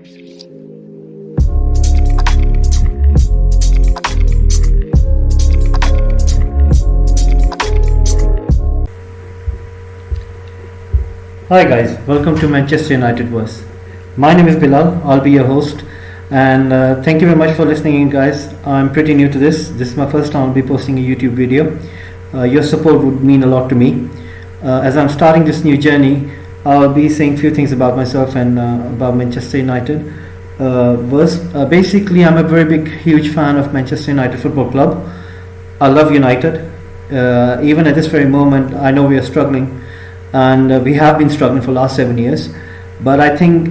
Hi guys, welcome to Manchester United Verse. My name is Bilal, I'll be your host, and thank you very much for listening in, guys. I'm pretty new to this. This is my first time I'll be posting a YouTube video. Your support would mean a lot to me. As I'm starting this new journey, I'll be saying a few things about myself and about Manchester United Verse. Basically, I'm a very big, huge fan of Manchester United Football Club. I love United. Even at this very moment, I know we are struggling. And we have been struggling for the last 7 years, but I think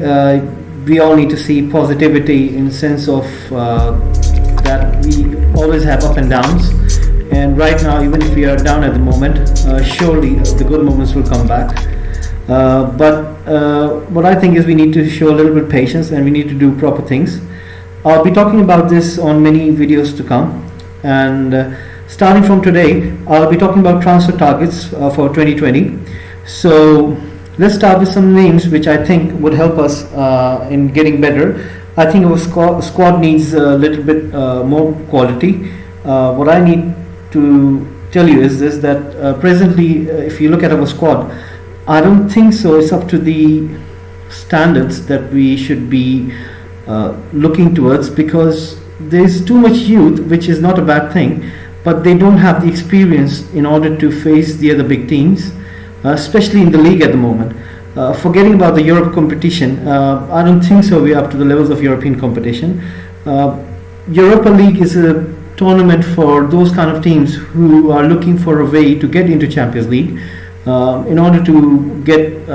we all need to see positivity in the sense of that we always have up and downs, and right now, even if we are down at the moment, surely the good moments will come back. But what I think is we need to show a little bit of patience, and we need to do proper things. I'll be talking about this on many videos to come, and starting from today, I'll be talking about transfer targets for 2020. So let's start with some names which I think would help us in getting better. I think our squad needs a little bit more quality. What I need to tell you is this, that presently if you look at our squad, I don't think so it's up to the standards that we should be looking towards, because there's too much youth, which is not a bad thing, but they don't have the experience in order to face the other big teams. Especially in the league at the moment. Forgetting about the Europe competition, I don't think so we're up to the levels of European competition. Europa League is a tournament for those kind of teams who are looking for a way to get into Champions League in order to get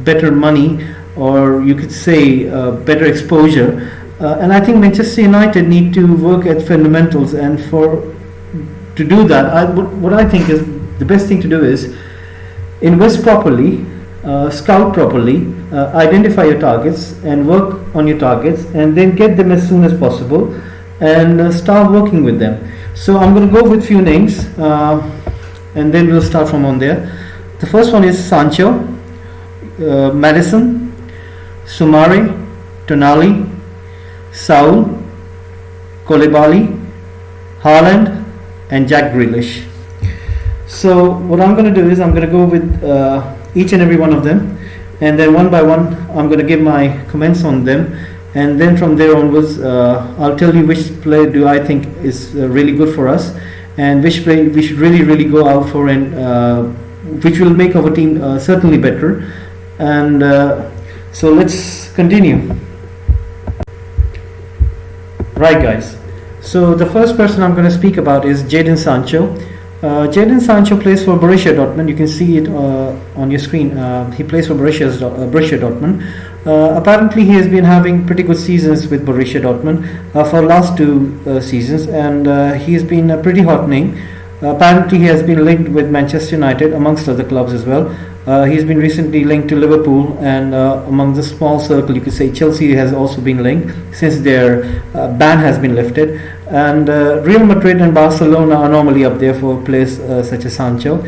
better money, or you could say better exposure. And I think Manchester United need to work at fundamentals, and to do that, what I think is the best thing to do is invest properly, scout properly, identify your targets and work on your targets, and then get them as soon as possible and start working with them. So I'm going to go with few names and then we'll start from on there. The first one is Sancho, Madison, Soumare, Tonali, Saul, Koulibaly, Haaland and Jack Grealish. So what I'm going to do is I'm going to go with each and every one of them, and then one by one I'm going to give my comments on them, and then from there onwards I'll tell you which player do I think is really good for us, and which play we should really go out for, and which will make our team certainly better. And so let's continue. Right guys, so the first person I'm going to speak about is Jadon Sancho. Jadon Sancho plays for Borussia Dortmund. You can see it on your screen. He plays for Borussia Dortmund. Apparently, he has been having pretty good seasons with Borussia Dortmund for the last two seasons, and he has been a pretty hot name. Apparently, he has been linked with Manchester United amongst other clubs as well. He's been recently linked to Liverpool, and among the small circle, you could say Chelsea has also been linked since their ban has been lifted. And Real Madrid and Barcelona are normally up there for players such as Sancho.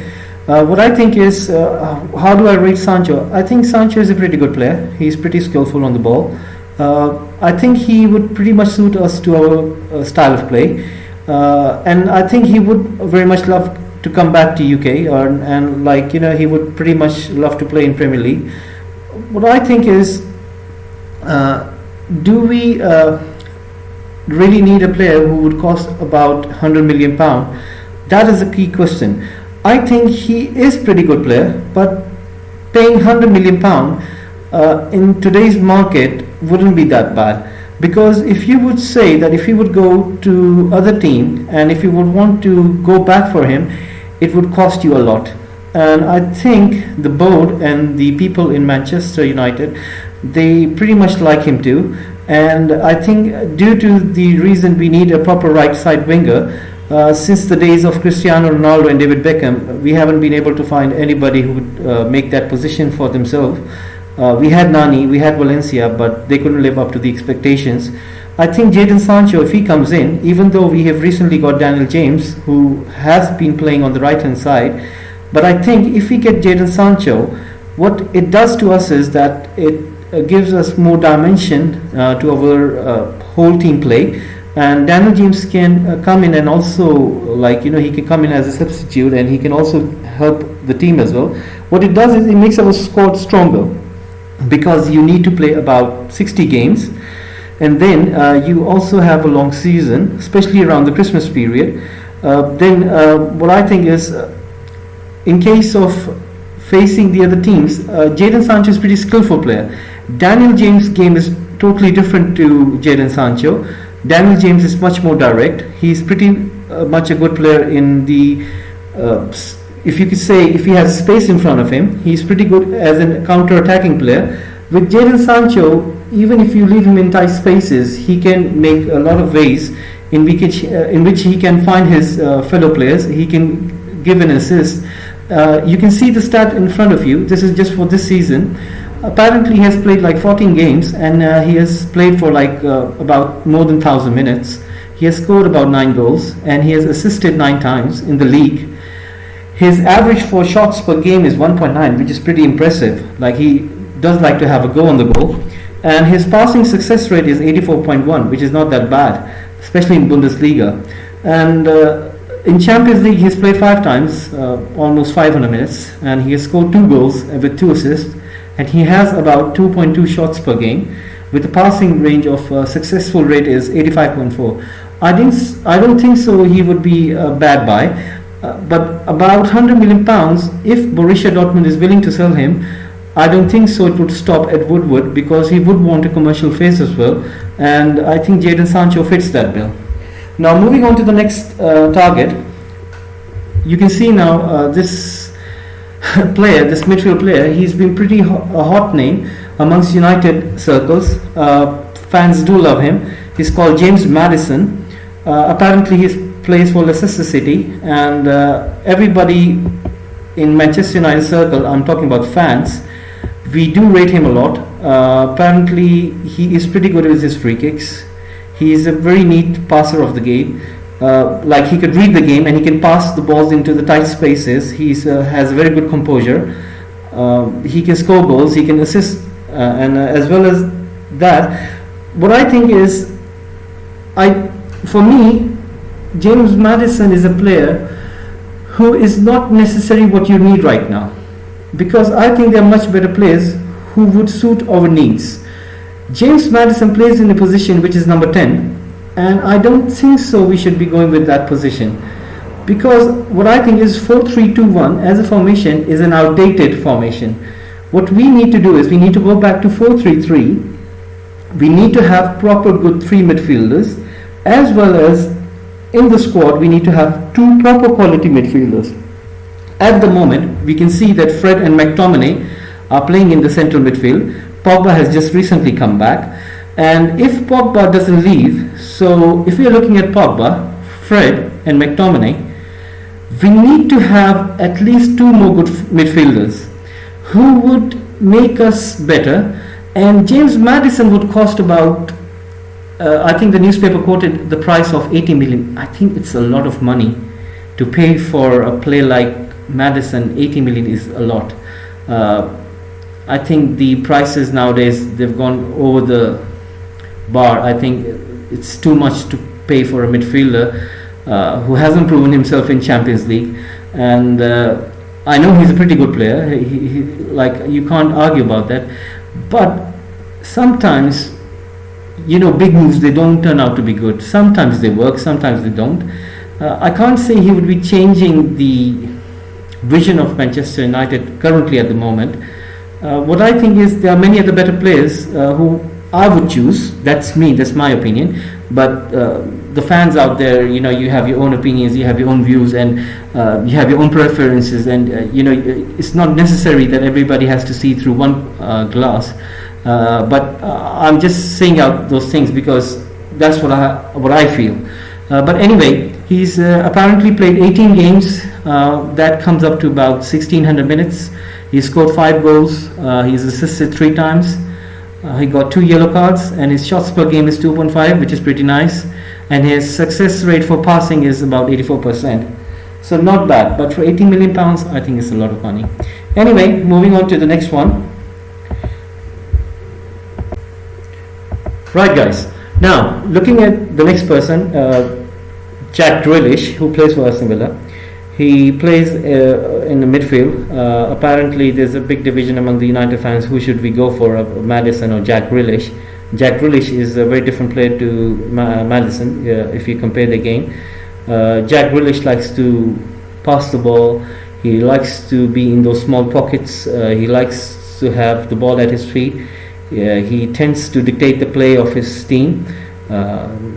What I think is, how do I rate Sancho? I think Sancho is a pretty good player. He's pretty skillful on the ball. I think he would pretty much suit us to our style of play. And I think he would very much love to come back to UK, and like, you know, he would pretty much love to play in Premier League. What I think is, do we really need a player who would cost about £100 million? That is a key question. I think he is pretty good player, but paying £100 million in today's market wouldn't be that bad. Because if you would say that if he would go to other team and if you would want to go back for him, it would cost you a lot. And I think the board and the people in Manchester United, they pretty much like him too. And I think due to the reason we need a proper right side winger, since the days of Cristiano Ronaldo and David Beckham, we haven't been able to find anybody who would make that position for themselves. We had Nani, we had Valencia, but they couldn't live up to the expectations. I think Jadon Sancho, if he comes in, even though we have recently got Daniel James, who has been playing on the right hand side, but I think if we get Jadon Sancho, what it does to us is that it gives us more dimension to our whole team play. And Daniel James can come in and also, he can come in as a substitute, and he can also help the team as well. What it does is it makes our squad stronger, because you need to play about 60 games, and then you also have a long season, especially around the Christmas period. Then what I think is, in case of facing the other teams, Jadon Sancho is pretty skillful player. Daniel James' game is totally different to Jadon Sancho. Daniel James is much more direct. He's pretty much a good player in the, if you could say, if he has space in front of him, he's pretty good as a counter-attacking player. With Jadon Sancho, even if you leave him in tight spaces, he can make a lot of ways in which he can find his fellow players. He can give an assist. You can see the stat in front of you. This is just for this season. Apparently he has played like 14 games, and he has played for about more than 1,000 minutes. He has scored about 9 goals, and he has assisted 9 times in the league. His average for shots per game is 1.9, which is pretty impressive. He does like to have a go on the goal. And his passing success rate is 84.1, which is not that bad, especially in Bundesliga. And in Champions League, he's played 5 times, almost 500 minutes, and he has scored 2 goals with 2 assists. And he has about 2.2 shots per game, with a passing range of successful rate is 85.4. I don't think so he would be a bad buy, but about 100 million pounds, if Borussia Dortmund is willing to sell him, I don't think so it would stop at Woodward, because he would want a commercial face as well, and I think Jadon Sancho fits that bill. Now moving on to the next target, you can see now this player, this midfield player, he's been pretty a hot name amongst United circles. Fans do love him. He's called James Maddison. Apparently he plays for Leicester City, and everybody in Manchester United circle, I'm talking about fans, we do rate him a lot. Apparently he is pretty good with his free kicks. He is a very neat passer of the game. He could read the game, and he can pass the balls into the tight spaces. He has a very good composure. He can score goals, he can assist, and as well as that, what I think is, for me, James Maddison is a player who is not necessarily what you need right now, because I think there are much better players who would suit our needs. James Maddison plays in a position which is number 10, and I don't think so we should be going with that position, because what I think is 4-3-2-1 as a formation is an outdated formation. What we need to do is we need to go back to 4-3-3. We need to have proper good 3 midfielders, as well as in the squad we need to have 2 proper quality midfielders. At the moment we can see that Fred and McTominay are playing in the central midfield. Pogba has just recently come back, and if Pogba doesn't leave, so if we are looking at Pogba, Fred and McTominay, we need to have at least 2 more good midfielders who would make us better. And James Maddison would cost about, I think the newspaper quoted the price of 80 million. I think it's a lot of money to pay for a player like Maddison. 80 million is a lot. I think the prices nowadays, they've gone over the bar. I think it's too much to pay for a midfielder who hasn't proven himself in Champions League. And I know he's a pretty good player. You can't argue about that. But sometimes, big moves, they don't turn out to be good. Sometimes they work, sometimes they don't. I can't say he would be changing the vision of Manchester United currently at the moment. What I think is there are many other better players who I would choose. That's me, that's my opinion. But the fans out there, you have your own opinions, you have your own views, and you have your own preferences, and it's not necessary that everybody has to see through one glass. But I'm just saying out those things because that's what I feel. But anyway, he's apparently played 18 games. That comes up to about 1600 minutes. He scored 5 goals. He's assisted 3 times. He got 2 yellow cards, and his shots per game is 2.5, which is pretty nice. And his success rate for passing is about 84%. So not bad, but for 18 million pounds, I think it's a lot of money. Anyway, moving on to the next one. Right, guys. Now, looking at the next person, Jack Grealish, who plays for Aston Villa. He plays in the midfield. Apparently, there's a big division among the United fans. Who should we go for, Maddison or Jack Grealish? Jack Grealish is a very different player to Maddison if you compare the game. Jack Grealish likes to pass the ball. He likes to be in those small pockets. He likes to have the ball at his feet. He tends to dictate the play of his team.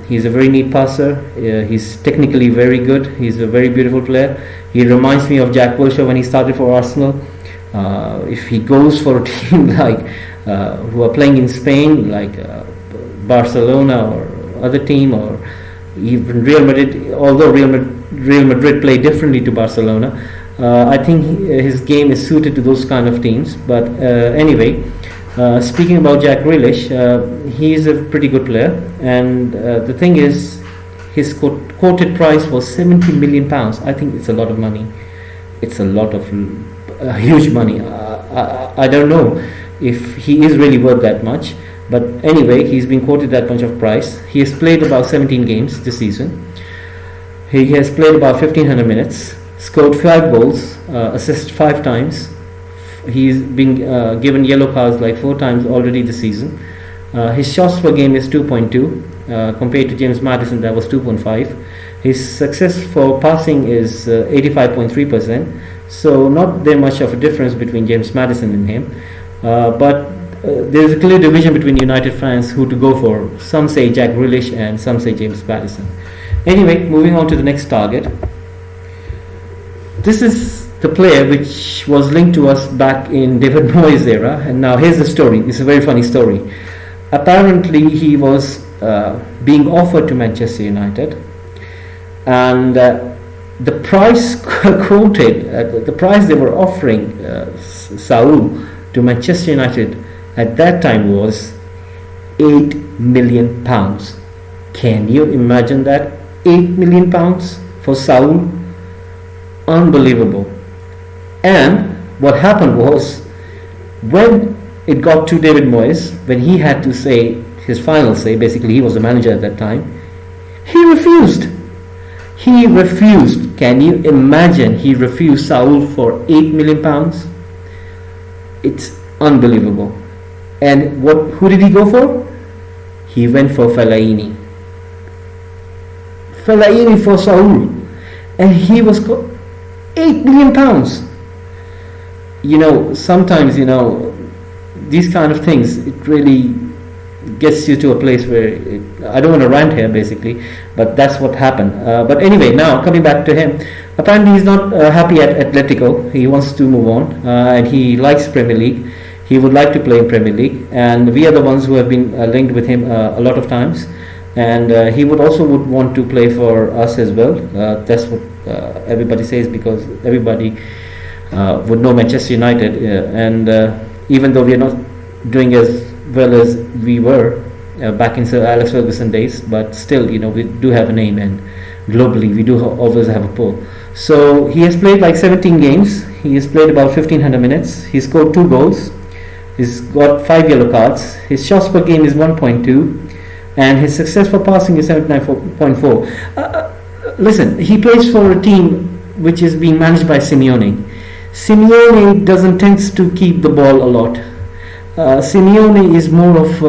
He's a very neat passer. He's technically very good. He's a very beautiful player. He reminds me of Jack Wilshere when he started for Arsenal. If he goes for a team like who are playing in Spain, like Barcelona or other team, or even Real Madrid, although Real Madrid play differently to Barcelona, I think his game is suited to those kind of teams. But anyway, speaking about Jack Grealish, he's a pretty good player, and the thing is, his quoted price was £70 million. I think it's a lot of money. It's a lot of huge money. I don't know if he is really worth that much, but anyway, he's been quoted that much of price. He has played about 17 games this season. He has played about 1500 minutes, scored 5 goals, assisted 5 times. He's been given yellow cards like 4 times already this season. His shots per game is 2.2 compared to James Maddison, that was 2.5. His success for passing is 85.3%, so not very much of a difference between James Maddison and him. But there's a clear division between United fans who to go for. Some say Jack Grealish and some say James Maddison. Anyway, moving on to the next target. This is the player which was linked to us back in David Moyes' era, and now here's the story. It's a very funny story. Apparently, he was being offered to Manchester United, and the price quoted, the price they were offering Saul to Manchester United at that time was £8 million. Can you imagine that? £8 million for Saul? Unbelievable. And what happened was, when it got to David Moyes, when he had to say his final say, basically he was the manager at that time, he refused. He refused. Can you imagine? He refused Saul for £8 million. It's unbelievable. And who did he go for? He went for Fellaini. Fellaini for Saul. And he was £8 million. You know, sometimes, you know, these kind of things, it really gets you to a place where I don't want to rant here basically, but that's what happened. But anyway, now coming back to him, apparently he's not happy at Atletico. He wants to move on, and he likes Premier League. He would like to play in Premier League, and we are the ones who have been linked with him a lot of times, and he would want to play for us as well. That's what everybody says, because everybody would know Manchester United, and even though we are not doing as well as we were back in Sir Alex Ferguson days, but still, you know, we do have a name, and globally we do always have a pull. So he has played like 17 games. He has played about 1500 minutes. He scored 2 goals. He's got 5 yellow cards. His shots per game is 1.2, and his success for passing is 79.4. Listen, he plays for a team which is being managed by Simeone. Simeone doesn't tend to keep the ball a lot. Simeone is more of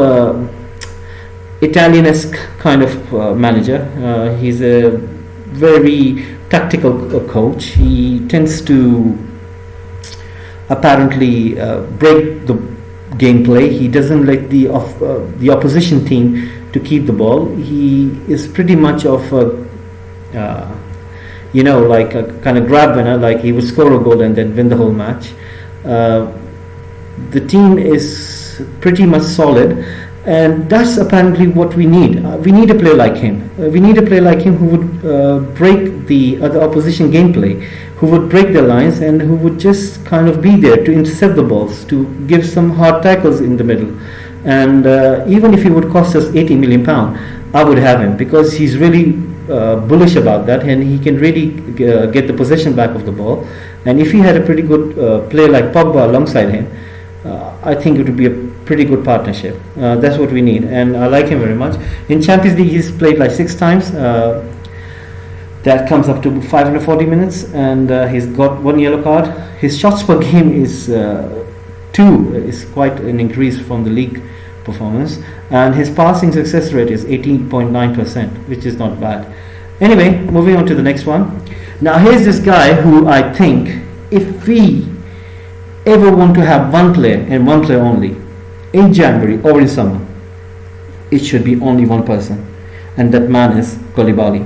Italian-esque kind of manager. He's a very tactical coach. He tends to apparently break the gameplay. He doesn't let the opposition team to keep the ball. He is pretty much of like a kind of grab winner, like he would score a goal and then win the whole match. The team is pretty much solid, and that's apparently what we need. We need a player like him. We need a player like him who would break the other opposition gameplay, who would break their lines, and who would just kind of be there to intercept the balls, to give some hard tackles in the middle. And even if he would cost us £80 million, I would have him, because he's really bullish about that, and he can really get the possession back of the ball. And if he had a pretty good player like Pogba alongside him, I think it would be a pretty good partnership. That's what we need, and I like him very much. In Champions League, he's played like 6 times. That comes up to 540 minutes, and he's got 1 yellow card. His shots per game is 2, is quite an increase from the league performance, and his passing success rate is 18.9%, which is not bad. Anyway, moving on to the next one. Now here's this guy who I think, if we ever want to have one player and one player only in January or in summer, it should be only one person, and that man is Koulibaly.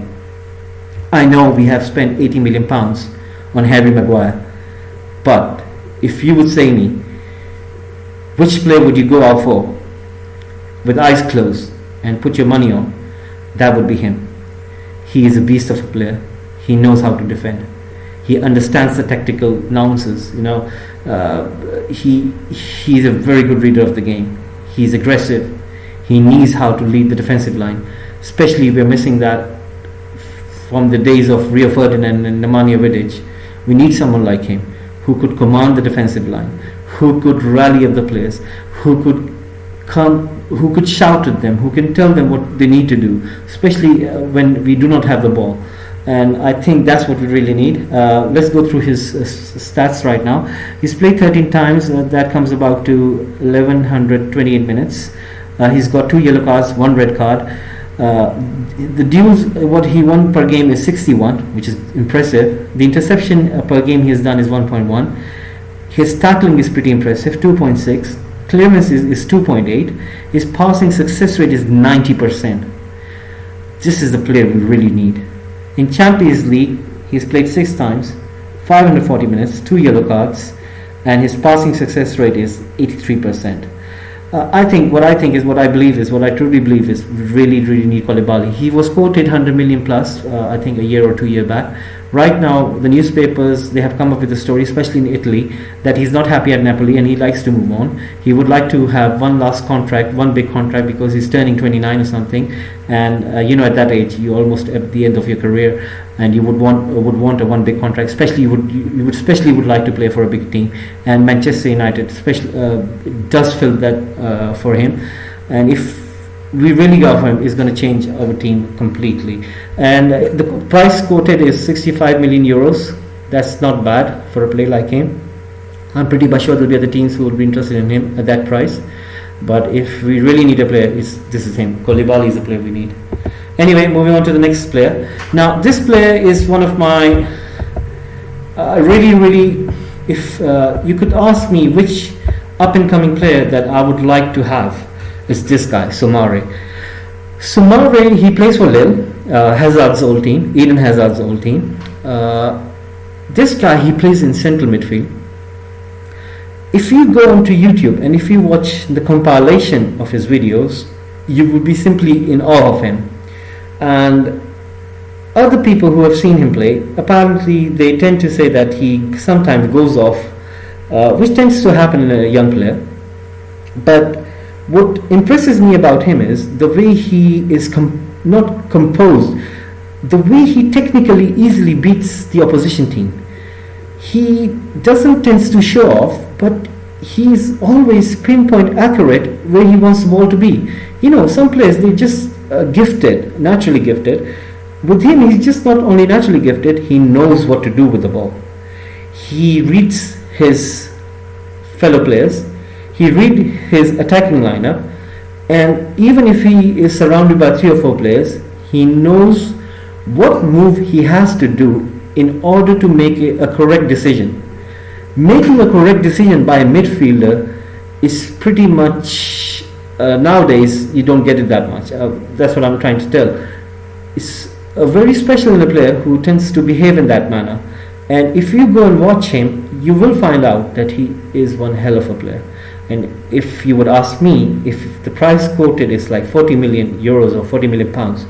I know we have spent 80 million pounds on Harry Maguire, but if you would say me, which player would you go out for with eyes closed and put your money on, that would be him. He is a beast of a player. He knows how to defend. He understands the tactical nuances. He's a very good reader of the game. He's aggressive. He knows how to lead the defensive line. Especially we're missing that from the days of Rio Ferdinand and Nemanja Vidic. We need someone like him who could command the defensive line, who could rally up the players, who could shout at them, who can tell them what they need to do, especially when we do not have the ball. And I think that's what we really need. Let's go through his stats right now. He's played 13 times. That comes about to 1128 minutes. He's got 2 yellow cards, 1 red card. The duels, what he won per game is 61, which is impressive. The interception per game he has done is 1.1. His tackling is pretty impressive, 2.6. Clearance is 2.8. His passing success rate is 90%. This is the player we really need. In Champions League, he's played 6 times, 540 minutes, 2 yellow cards, and his passing success rate is 83%. What I truly believe is really need Koulibaly. He was quoted 100 million plus, I think a year or 2 years back. Right now, the newspapers, they have come up with a story, especially in Italy, that he's not happy at Napoli and he likes to move on. He would like to have one last contract, one big contract, because he's turning 29 or something. And at that age, you're almost at the end of your career, and you would want a one big contract. Especially you would like to play for a big team. And Manchester United does fill that for him. And if we really go for him, is going to change our team completely. And the price quoted is 65 million euros. That's not bad for a player like him. I'm pretty much sure there'll be other teams who will be interested in him at that price. But if we really need a player, this is him. Koulibaly is the player we need. Anyway, moving on to the next player. Now, this player is one of my if you could ask me which up-and-coming player that I would like to have, it's this guy, Soumaré. Soumaré, he plays for Lille, Hazard's old team, Eden Hazard's old team. This guy, he plays in central midfield. If you go onto YouTube and if you watch the compilation of his videos, you will be simply in awe of him. And other people who have seen him play, apparently they tend to say that he sometimes goes off, which tends to happen in a young player. But what impresses me about him is the way he is not composed, the way he technically easily beats the opposition team. He doesn't tend to show off, but he's always pinpoint accurate where he wants the ball to be. Some players, they're just gifted, naturally gifted. With him, he's just not only naturally gifted, he knows what to do with the ball. He reads his fellow players. He reads his attacking lineup, and even if he is surrounded by 3 or 4 players, he knows what move he has to do in order to make a correct decision. Making a correct decision by a midfielder is pretty much nowadays you don't get it that much. That's what I'm trying to tell. It's a very special player who tends to behave in that manner, and if you go and watch him, you will find out that he is one hell of a player. And if you would ask me, if the price quoted is like 40 million euros or 40 million pounds,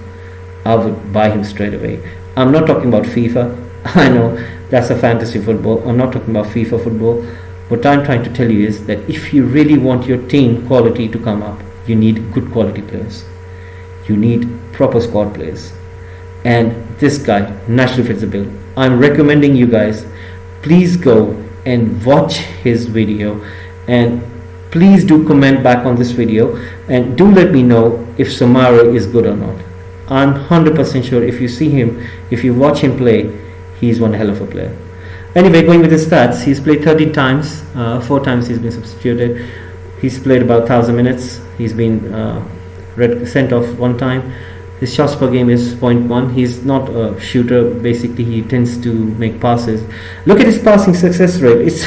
I would buy him straight away. I'm not talking about FIFA. I know that's a fantasy football. I'm not talking about FIFA football. What I'm trying to tell you is that if you really want your team quality to come up, you need good quality players. You need proper squad players. And this guy naturally fits the bill. I'm recommending you guys, please go and watch his video and please do comment back on this video and do let me know if Soumaré is good or not. I'm 100% sure if you see him, if you watch him play, he's one hell of a player. Anyway, going with his stats, he's played 13 times, 4 times he's been substituted. He's played about 1,000 minutes. He's been sent off 1 time. His shots per game is 0.1. He's not a shooter. Basically, he tends to make passes. Look at his passing success rate. It's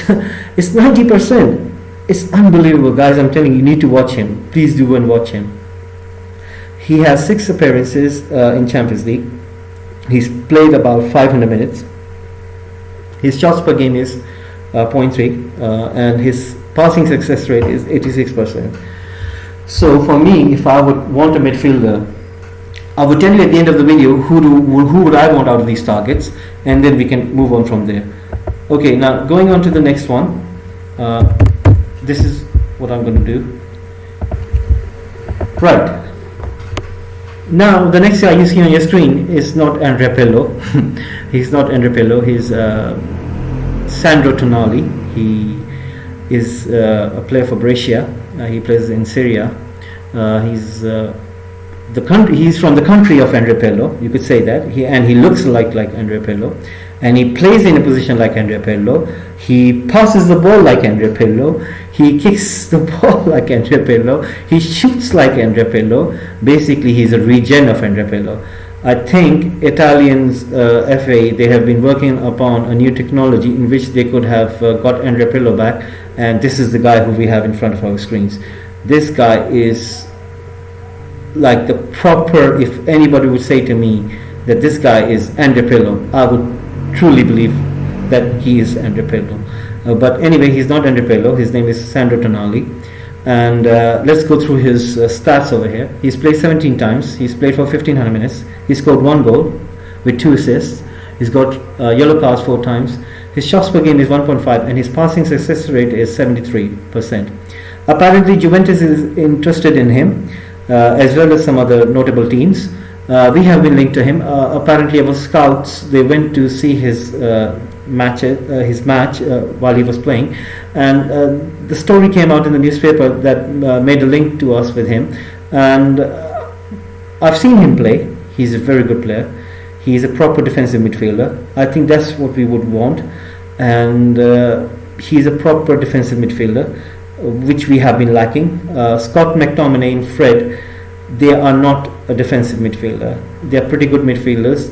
90%. It's unbelievable, guys. I'm telling you, you need to watch him. Please do go and watch him. He has 6 appearances in Champions League. He's played about 500 minutes. His shots per game is 0.3, and his passing success rate is 86%. So for me, if I would want a midfielder, I will tell you at the end of the video who would I want out of these targets, and then we can move on from there. Okay, now going on to the next one. This is what I'm going to do. Right. Now the next guy you see on your screen is not Andrea Pirlo. He's not Andrea Pirlo. He's Sandro Tonali. He is a player for Brescia. He plays in Syria. He's from the country of Andrea Pirlo, you could say that. He looks like Andrea Pirlo, and he plays in a position like Andrea Pirlo. He passes the ball like Andrea Pirlo. He kicks the ball like Andrea Pirlo. He shoots like Andrea Pirlo. Basically, he's a regen of Andrea Pirlo. I think Italians, FA, they have been working upon a new technology in which they could have got Andrea Pirlo back, and this is the guy who we have in front of our screens. This guy is like the proper, if anybody would say to me that this guy is Andrea Pirlo, I would truly believe that he is Andrea Pirlo. But anyway, he's not Andrea Pirlo. His name is Sandro Tonali. And let's go through his stats over here. He's played 17 times. He's played for 1,500 minutes. He scored 1 goal with 2 assists. He's got yellow cards 4 times. His shots per game is 1.5, and his passing success rate is 73%. Apparently, Juventus is interested in him, as well as some other notable teams. We have been linked to him. Apparently, our scouts, they went to see his match while he was playing, and the story came out in the newspaper that made a link to us with him. And I've seen him play. He's a very good player. He's a proper defensive midfielder. I think that's what we would want, and he's a proper defensive midfielder, which we have been lacking. Scott McTominay and Fred, they are not a defensive midfielder. They are pretty good midfielders.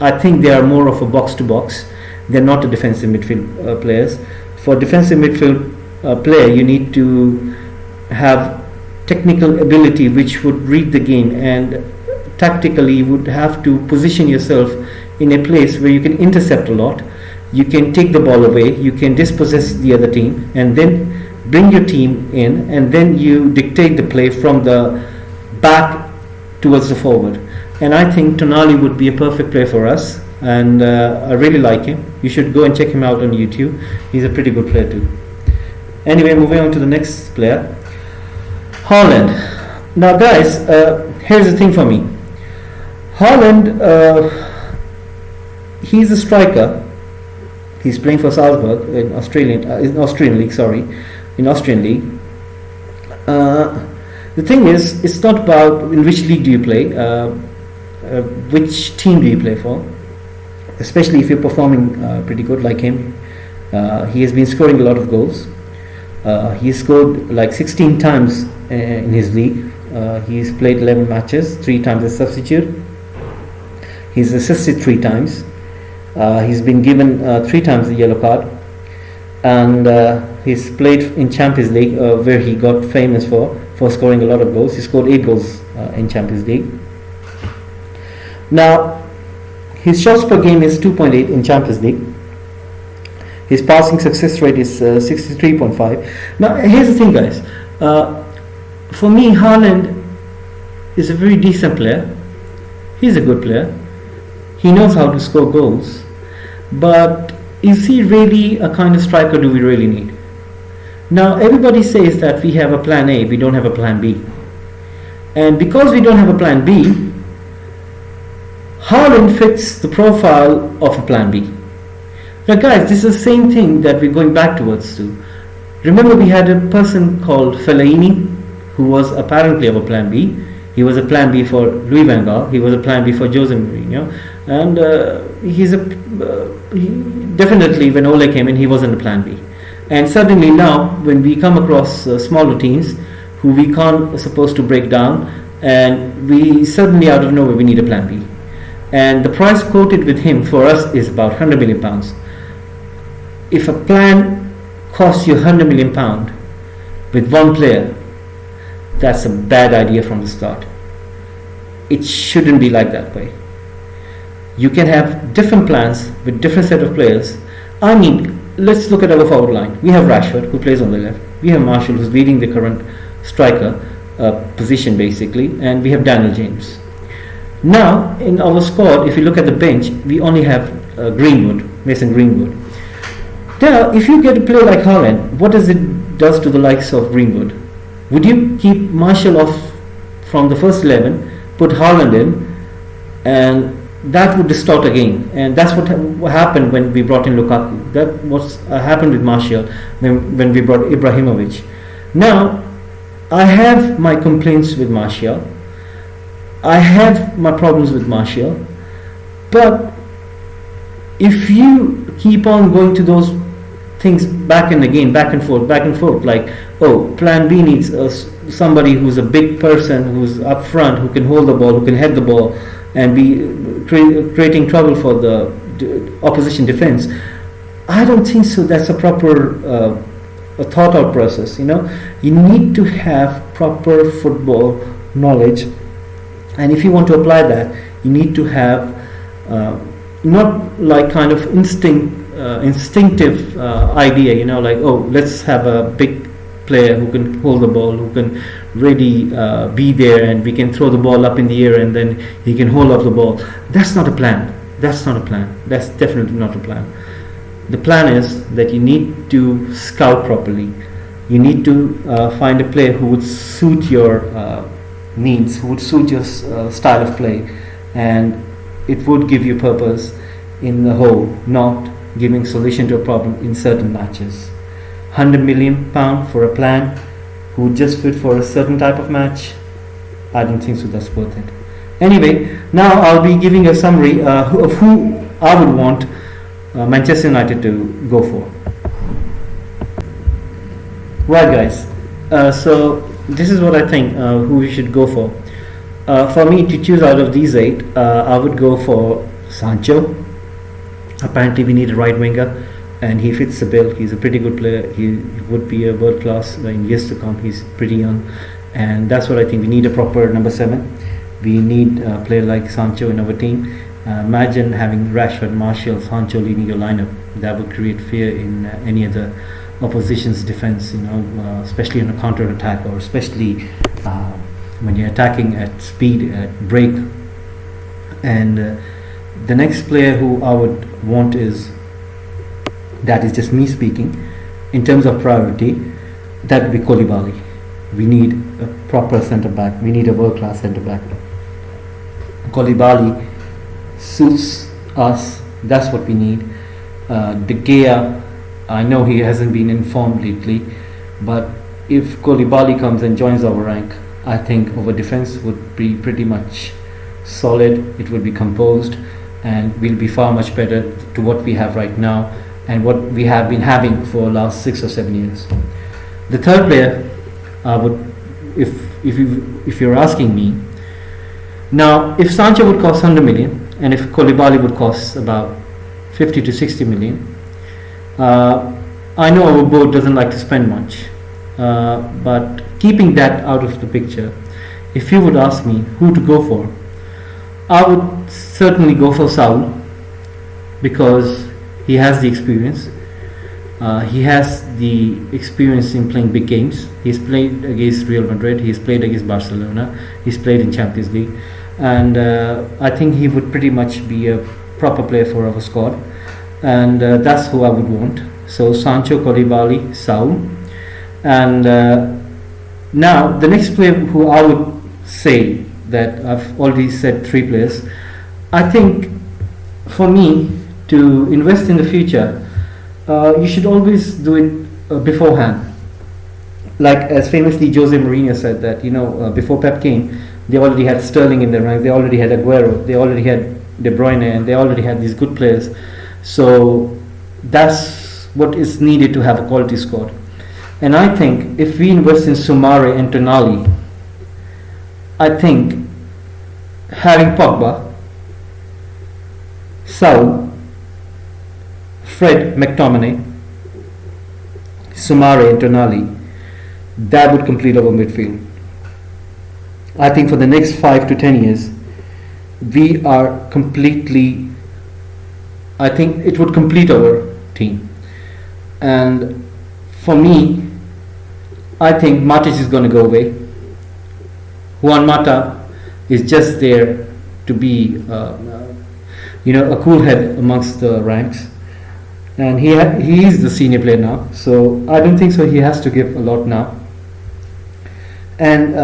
I think they are more of a box-to-box. They're not a defensive midfield players. For defensive midfield player, you need to have technical ability which would read the game, and tactically you would have to position yourself in a place where you can intercept a lot, you can take the ball away, you can dispossess the other team, and then bring your team in, and then you dictate the play from the back towards the forward. And I think Tonali would be a perfect player for us, and I really like him. You should go and check him out on YouTube. He's a pretty good player too. Anyway, moving on to the next player, Haaland. Now guys, here's the thing for me. Haaland, he's a striker. He's playing for Salzburg in Austrian league. The thing is, it's not about in which league do you play, which team do you play for, especially if you're performing pretty good like him. He has been scoring a lot of goals. He scored like 16 times in his league. He's played 11 matches, 3 times as substitute. He's assisted 3 times. He's been given 3 times the yellow card, and he's played in Champions League, where he got famous for scoring a lot of goals. He scored 8 goals in Champions League. Now, his shots per game is 2.8 in Champions League. His passing success rate is 63.5. Now, here's the thing, guys. For me, Haaland is a very decent player. He's a good player. He knows how to score goals. But is he really a kind of striker do we really need? Now, everybody says that we have a plan A, we don't have a plan B. And because we don't have a plan B, Haaland fits the profile of a plan B. Now guys, this is the same thing that we're going back towards to. Remember, we had a person called Fellaini, who was apparently our plan B. He was a plan B for Louis van Gaal. He was a plan B for Jose Mourinho. And definitely when Ole came in, he wasn't a plan B. And suddenly now, when we come across smaller teams who we can't supposed to break down, and we suddenly out of nowhere we need a plan B. And the price quoted with him for us is about £100 million. If a plan costs you £100 million with one player, that's a bad idea from the start. It shouldn't be like that way. You can have different plans with different set of players. I mean, let's look at our forward line. We have Rashford, who plays on the left. We have Martial, who's leading the current striker position basically, and we have Daniel James. Now in our squad, if you look at the bench, we only have Mason Greenwood. Now, if you get a player like Haaland, what does it does to the likes of Greenwood? Would you keep Martial off from the first 11, put Haaland in, and that would distort again? And that's what happened when we brought in Lukaku. That was happened with Martial when we brought Ibrahimovic. Now, I have my complaints with Martial. I have my problems with Martial. But if you keep on going to those things back and forth, like, oh, plan B needs somebody who's a big person, who's up front, who can hold the ball, who can head the ball, and be creating trouble for the opposition defense. I don't think so. That's a proper a thought out process. You need to have proper football knowledge, and if you want to apply that, you need to have not like kind of instinctive idea, like, oh, let's have a big player who can hold the ball, who can really be there, and we can throw the ball up in the air and then he can hold up the ball. That's not a plan. That's definitely not a plan. The plan is that you need to scout properly. You need to find a player who would suit your needs, who would suit your style of play, and it would give you purpose in the whole, not giving solution to a problem in certain matches. £100 million for a plan who would just fit for a certain type of match, I don't think so that's worth it. Anyway, now I'll be giving a summary of who I would want Manchester United to go for. Right, guys, so this is what I think who we should go for. For me to choose out of these 8, I would go for Sancho. Apparently we need a right winger, and he fits the bill. He's a pretty good player. He would be a world class in years to come. He's pretty young, and that's what I think. We need a proper number 7. We need a player like Sancho in our team. Imagine having Rashford, Martial, Sancho leading your lineup. That would create fear in any other opposition's defense, especially on a counter attack, or especially when you're attacking at speed, at break. And the next player who I would want that is just me speaking, in terms of priority, that would be Koulibaly. We need a proper centre back. We need a world class centre back. Koulibaly suits us. That's what we need. De Gea, I know he hasn't been informed lately, but if Koulibaly comes and joins our rank, I think our defense would be pretty much solid. It would be composed, and we'll be far much better to what we have right now and what we have been having for the last 6 or 7 years. The third player, I would, if you're asking me, now if Sancho would cost 100 million and if Koulibaly would cost about 50 to 60 million, I know our board doesn't like to spend much, but keeping that out of the picture, if you would ask me who to go for, I would certainly go for Saul, because he has the experience. He has the experience in playing big games. He's played against Real Madrid, he's played against Barcelona, he's played in Champions League, and I think he would pretty much be a proper player for our squad, and that's who I would want. So Sancho, Koulibaly, Saul. And now the next player who I would say, that I've already said 3 players. I think for me to invest in the future, you should always do it beforehand. like as famously Jose Mourinho said that before Pep came, they already had Sterling in their ranks, they already had Aguero, they already had De Bruyne, and they already had these good players. So that's what is needed to have a quality squad. And I think if we invest in Soumare and Tonali, I think having Pogba, Saul, Fred, McTominay, Soumare and Tonali, that would complete our midfield. I think for the next 5 to 10 years, we are completely, I think it would complete our team. And for me, I think Matic is going to go away. Juan Mata is just there to be, a cool head amongst the ranks. And he is the senior player now, so I don't think so he has to give a lot now. And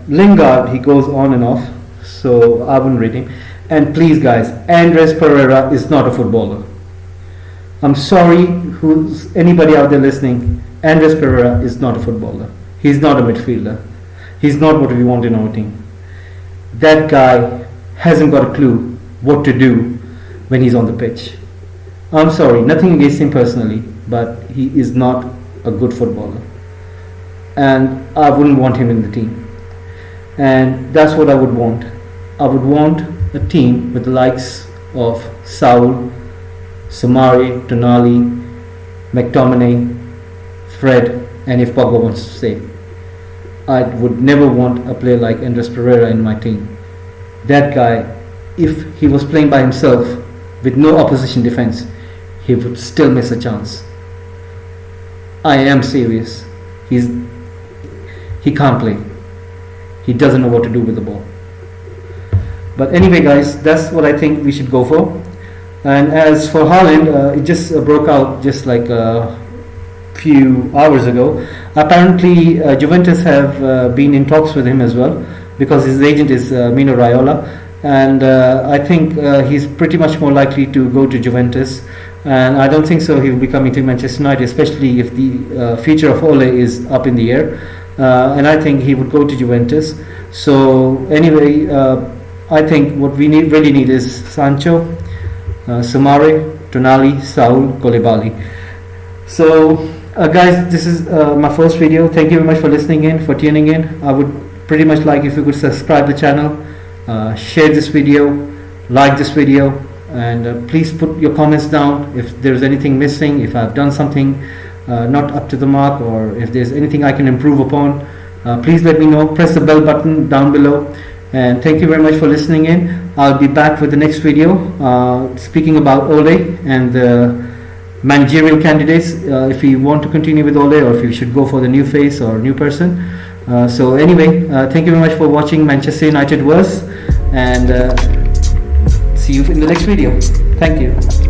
Lingard, he goes on and off, so I wouldn't rate him. And please guys, Andres Pereira is not a footballer. I'm sorry, who's anybody out there listening, Andres Pereira is not a footballer. He's not a midfielder. He's not what we want in our team. That guy hasn't got a clue what to do when he's on the pitch. I'm sorry, nothing against him personally, but he is not a good footballer. And I wouldn't want him in the team. And that's what I would want. I would want a team with the likes of Saul, Soumare, Tonali, McTominay, Fred, and if Pogba wants to stay. I would never want a player like Andres Pereira in my team. That guy, if he was playing by himself with no opposition defense, he would still miss a chance. I am serious. He can't play. He doesn't know what to do with the ball. But anyway guys, that's what I think we should go for. And as for Haaland, it just broke out just like a few hours ago. Apparently Juventus have been in talks with him as well, because his agent is Mino Raiola, and I think he's pretty much more likely to go to Juventus. And I don't think so he will be coming to Manchester United, especially if the future of Ole is up in the air. And I think he would go to Juventus. So anyway, I think what we really need is Sancho, Soumare, Tonali, Saul, Koulibaly. So guys, this is my first video. Thank you very much for listening in, for tuning in. I would pretty much like if you could subscribe the channel, share this video, like this video, and please put your comments down if there's anything missing, if I've done something not up to the mark, or if there's anything I can improve upon. Please let me know. Press the bell button down below. And thank you very much for listening in. I'll be back with the next video speaking about Ole and the managerial candidates, if you want to continue with Ole, or if you should go for the new face or new person. So anyway, thank you very much for watching Manchester United Verse, and see you in the next video. Thank you.